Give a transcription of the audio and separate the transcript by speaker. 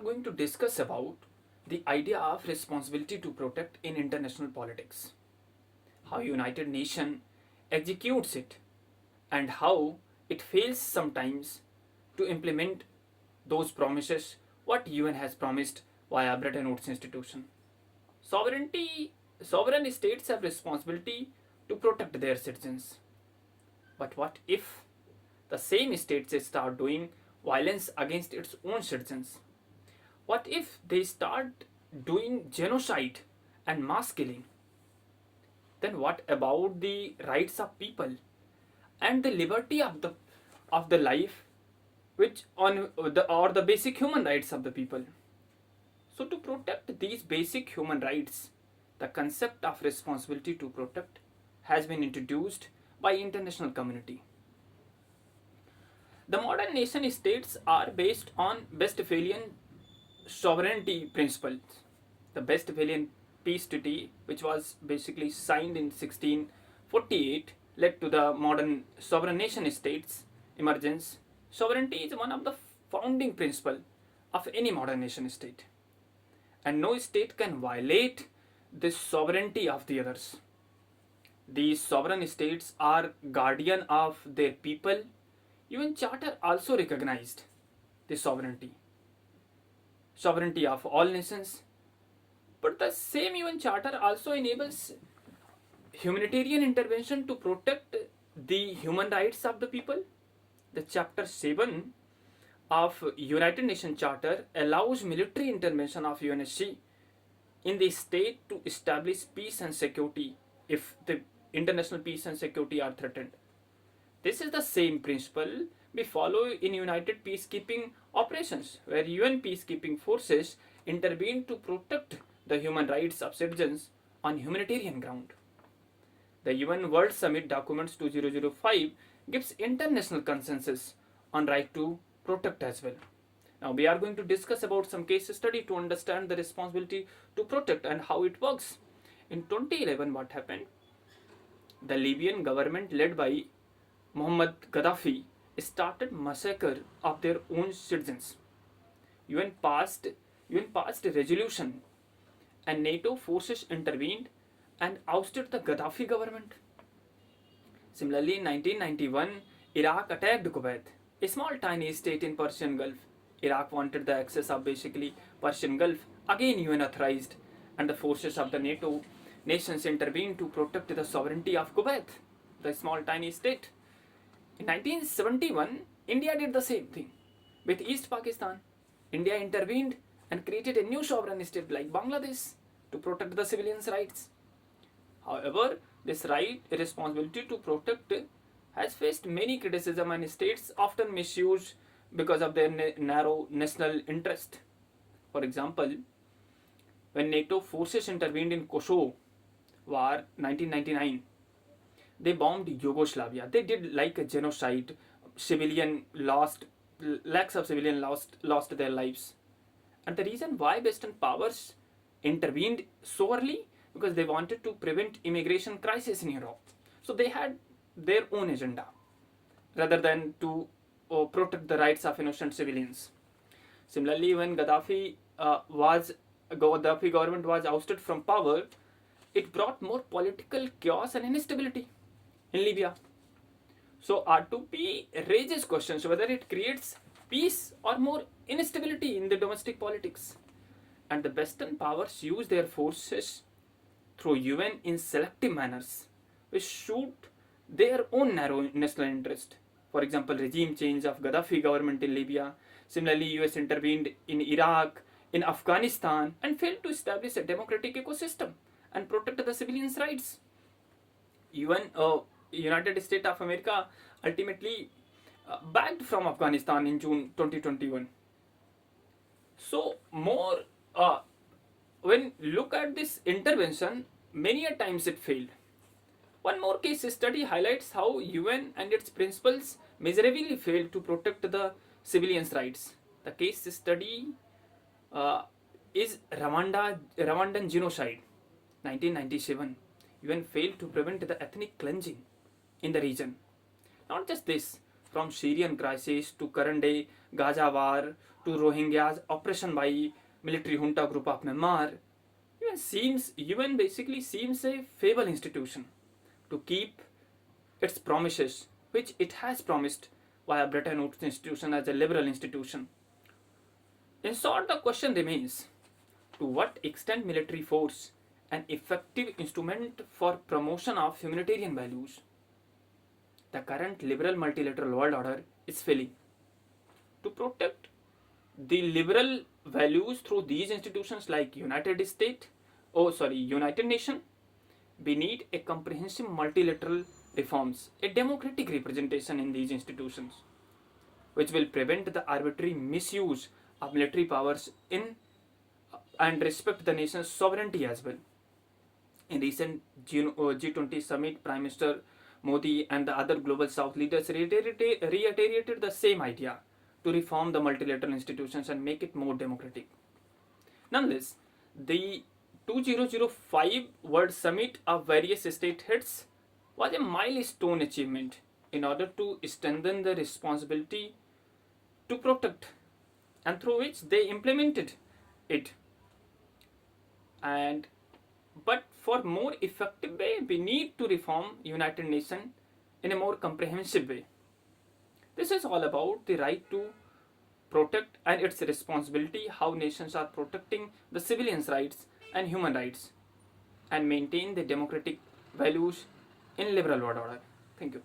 Speaker 1: going to discuss about the idea of responsibility to protect in international politics, how United Nations executes it, and how it fails sometimes to implement those promises what UN has promised via Bretton Woods institution. Sovereign states have responsibility to protect their citizens. But what if the same states start doing violence against its own citizens? What if they start doing genocide and mass killing? Then what about the rights of people and the liberty of the life which on the or the basic human rights of the people? So to protect these basic human rights, the concept of responsibility to protect has been introduced by international community. The modern nation states are based on Westphalian sovereignty principles. The Westphalian peace treaty, which was basically signed in 1648, led to the modern sovereign nation states emergence. Sovereignty is one of the founding principles of any modern nation state, and no state can violate the sovereignty of the others. These sovereign states are guardian of their people. UN Charter also recognized the sovereignty of all nations. But the same UN Charter also enables humanitarian intervention to protect the human rights of the people. The Chapter 7 of United Nations Charter allows military intervention of UNSC in the state to establish peace and security if the international peace and security are threatened. This is the same principle we follow in United Peacekeeping operations, where UN peacekeeping forces intervene to protect the human rights of citizens on humanitarian ground. The UN World Summit Documents 2005 gives international consensus on right to protect as well. Now we are going to discuss about some case study to understand the responsibility to protect and how it works. In 2011, what happened? The Libyan government led by Muhammad Gaddafi started massacre of their own citizens. UN passed a resolution and NATO forces intervened and ousted the Gaddafi government. Similarly, in 1991, Iraq attacked Kuwait, a small tiny state in Persian Gulf. Iraq wanted the access of basically Persian Gulf. Again UN authorized, and the forces of the NATO nations intervened to protect the sovereignty of Kuwait, the small tiny state. In 1971, India did the same thing with East Pakistan. India intervened and created a new sovereign state like Bangladesh to protect the civilians' rights. However, this responsibility to protect has faced many criticism, and states often misuse because of their narrow national interest. For example, when NATO forces intervened in Kosovo War 1999, they bombed Yugoslavia. They did like a genocide. Lakhs of civilians lost their lives. And the reason why Western powers intervened so early, because they wanted to prevent immigration crisis in Europe. So they had their own agenda rather than to protect the rights of innocent civilians. Similarly, when Gaddafi government was ousted from power, it brought more political chaos and instability in Libya. So R2P raises questions whether it creates peace or more instability in the domestic politics. And the Western powers use their forces through UN in selective manners, which suit their own narrow national interest. For example, regime change of Gaddafi government in Libya. Similarly, US intervened in Iraq, in Afghanistan, and failed to establish a democratic ecosystem and protect the civilians' rights. United States of America ultimately backed from Afghanistan in June 2021. So when look at this intervention, many a times it failed. One more case study highlights how UN and its principles miserably failed to protect the civilians' rights. The case study is Rwandan genocide, 1997. UN failed to prevent the ethnic cleansing in the region. Not just this, from Syrian crisis to current day Gaza war to Rohingyas, oppression by military junta group of Myanmar, UN basically seems a feeble institution to keep its promises, which it has promised via Bretton Woods institution as a liberal institution. In short, the question remains: to what extent military force an effective instrument for promotion of humanitarian values? The current liberal multilateral world order is failing to protect the liberal values through these institutions like United Nations. We need a comprehensive multilateral reforms, a democratic representation in these institutions, which will prevent the arbitrary misuse of military powers in and respect the nation's sovereignty as well. In recent G20 summit, Prime Minister Modi and the other global South leaders reiterated the same idea to reform the multilateral institutions and make it more democratic. Nonetheless, the 2005 World Summit of various state heads was a milestone achievement in order to strengthen the responsibility to protect, and through which they implemented it. And but for more effective way, we need to reform United Nations in a more comprehensive way. This is all about the right to protect and its responsibility, how nations are protecting the civilians' rights and human rights and maintain the democratic values in liberal world order. Thank you.